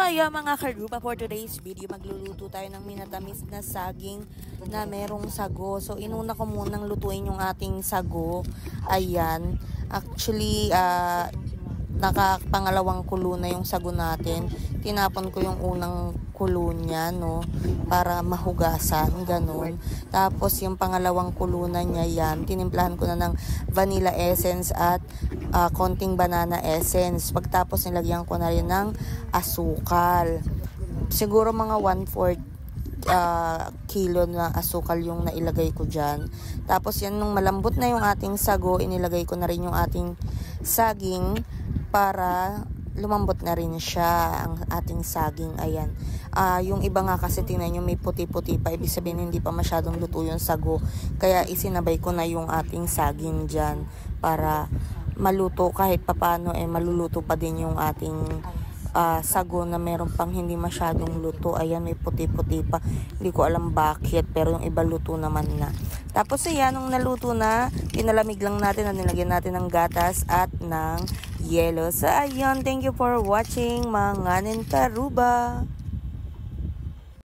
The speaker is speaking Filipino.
Kaya mga karupa, for today's video, magluluto tayo ng minatamis na saging na merong sago. So, inuna ko munang lutuin yung ating sago. Ayan. Actually, nakapangalawang kulo na yung sago natin. Tinapon ko yung unang kulo niya, no, para mahugasan, ganun. Tapos, yung pangalawang kulo na niya, yan, tinimplahan ko na ng vanilla essence at konting banana essence. Pagtapos, nilagyan ko na rin ng asukal. Siguro mga 1/4 kilo na asukal yung nailagay ko dyan. Tapos, yan, nung malambot na yung ating sago, inilagay ko na rin yung ating saging para lumambot na rin siya ang ating saging. Ayan. Yung iba nga kasi tingnan nyo may puti-puti pa. Ibig sabihin hindi pa masyadong luto yung sago. Kaya isinabay ko na yung ating saging dyan para maluto kahit papano maluluto pa din yung ating sago na meron pang hindi masyadong luto. Ayan, may puti-puti pa. Hindi ko alam bakit, pero yung iba luto naman na. Tapos ayan, nung naluto na, pinalamig lang natin at nilagyan natin ng gatas at ng yelo. So ayun, thank you for watching mga nintaruba.